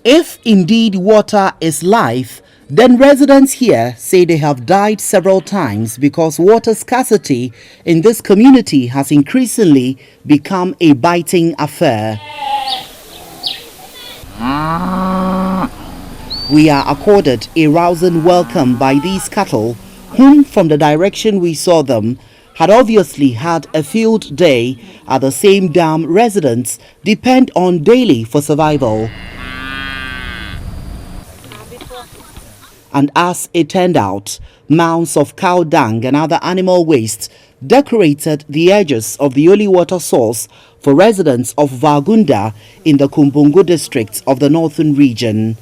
If indeed water is life, then residents here say they have died several times because water scarcity in this community has increasingly become a biting affair. We are accorded a rousing welcome by these cattle, whom from the direction we saw them had obviously had a field day at the same dam residents depend on daily for survival. And as it turned out, mounds of cow dung and other animal waste decorated the edges of the only water source for residents of Vagunda in the Kumbungu district of the northern region.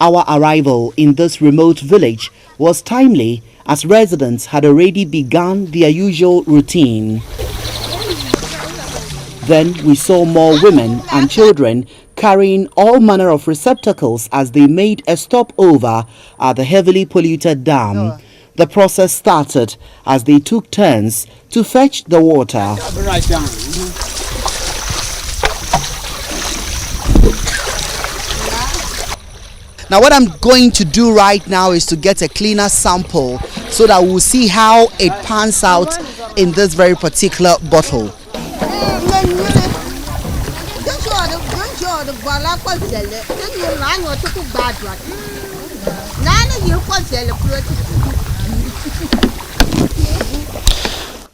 Our arrival in this remote village was timely as residents had already begun their usual routine. Then we saw more women and children carrying all manner of receptacles as they made a stopover at the heavily polluted dam. The process started as they took turns to fetch the water. Now what I'm going to do right now is to get a cleaner sample so that we'll see how it pans out in this very particular bottle.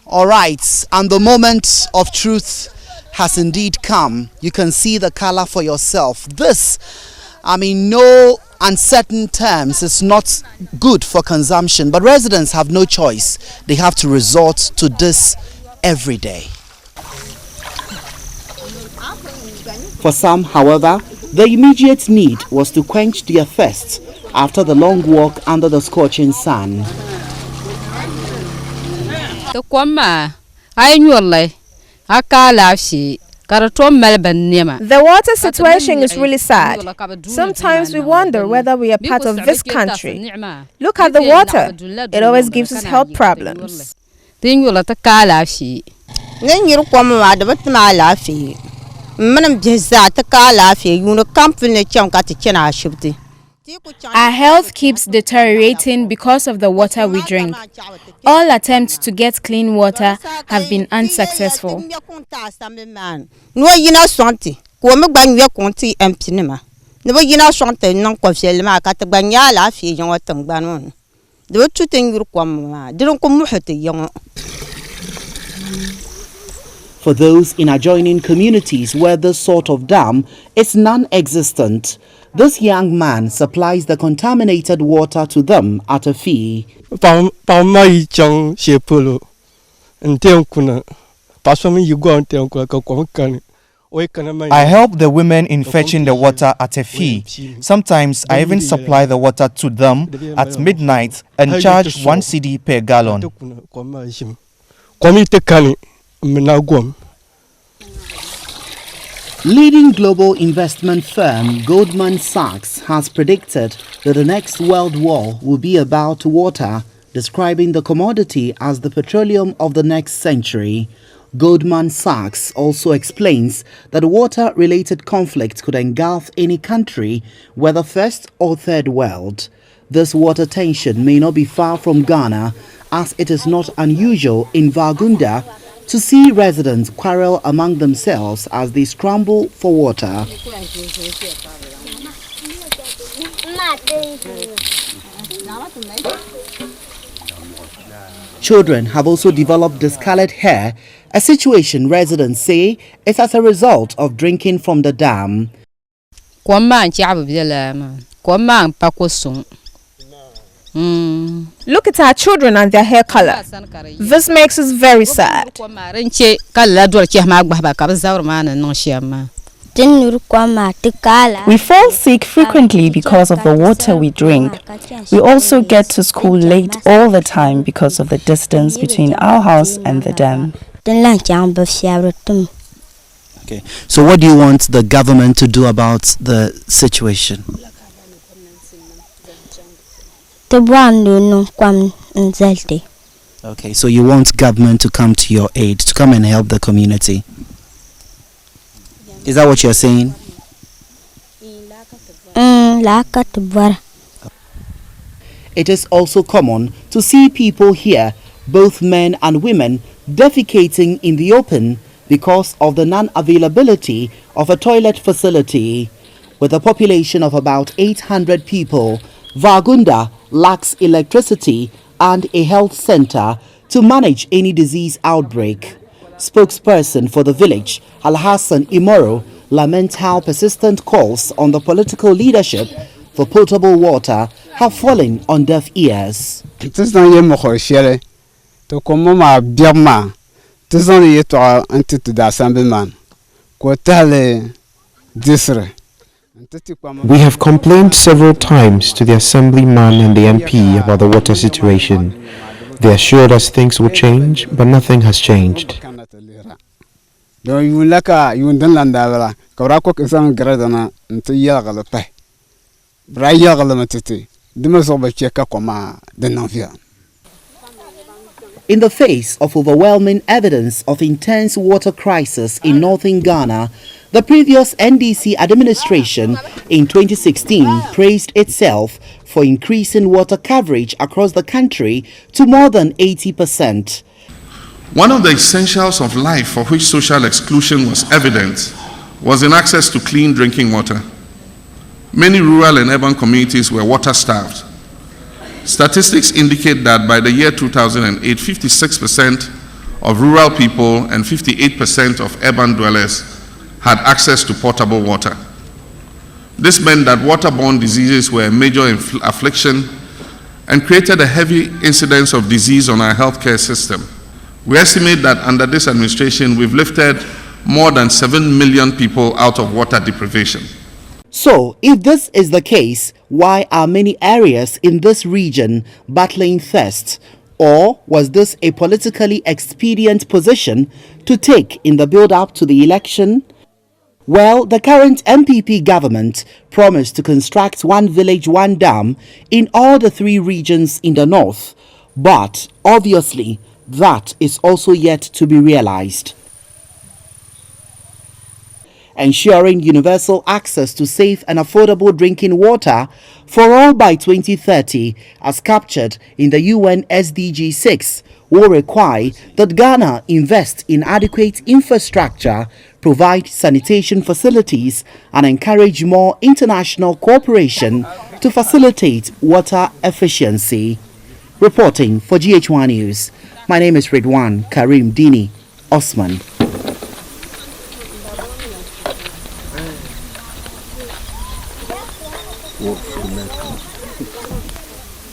All right, and the moment of truth has indeed come. You can see the color for yourself. This, I mean, no uncertain terms, is not good for consumption, but residents have no choice. They have to resort to this every day. For some, however, the immediate need was to quench their thirst after the long walk under the scorching sun. The water situation is really sad. Sometimes we wonder whether we are part of this country. Look at the water. It always gives us health problems. Our health keeps deteriorating because of the water we drink. All attempts to get clean water have been unsuccessful. For those in adjoining communities where this sort of dam is non-existent, this young man supplies the contaminated water to them at a fee. I help the women in fetching the water at a fee. Sometimes I even supply the water to them at midnight and charge 1 cedi per gallon. Leading global investment firm Goldman Sachs has predicted that the next world war will be about water, describing the commodity as the petroleum of the next century. Goldman Sachs also explains that water-related conflict could engulf any country, whether first or third world. This water tension may not be far from Ghana, as it is not unusual in Vagunda to see residents quarrel among themselves as they scramble for water. Children have also developed discolored hair, a situation residents say is as a result of drinking from the dam. Look at our children and their hair color. This makes us very sad. We fall sick frequently because of the water we drink. We also get to school late all the time because of the distance between our house and the dam. Okay, so what do you want the government to do about the situation? Okay, so you want government to come to your aid, to come and help the community? Is that what you're saying? It is also common to see people here, both men and women, defecating in the open because of the non-availability of a toilet facility. With a population of about 800 people, Vargunda lacks electricity and a health center to manage any disease outbreak. Spokesperson for the village, Alhassan Imoro, laments how persistent calls on the political leadership for potable water have fallen on deaf ears. We have complained several times to the assemblyman and the MP about the water situation. They assured us things will change, but nothing has changed. In the face of overwhelming evidence of intense water crisis in northern Ghana, the previous NDC administration in 2016 praised itself for increasing water coverage across the country to more than 80%. One of the essentials of life for which social exclusion was evident was in access to clean drinking water. Many rural and urban communities were water-starved. Statistics indicate that by the year 2008, 56% of rural people and 58% of urban dwellers had access to potable water. This meant that waterborne diseases were a major affliction and created a heavy incidence of disease on our healthcare system. We estimate that under this administration, we've lifted more than 7 million people out of water deprivation. So, if this is the case, why are many areas in this region battling thirst? Or was this a politically expedient position to take in the build-up to the election? Well, the current MPP government promised to construct one village, one dam in all the three regions in the north. But obviously, that is also yet to be realized. Ensuring universal access to safe and affordable drinking water for all by 2030, as captured in the UN SDG 6, will require that Ghana invest in adequate infrastructure, provide sanitation facilities, and encourage more international cooperation to facilitate water efficiency. Reporting for GH1 News, my name is Ridwan Karim Dini Osman.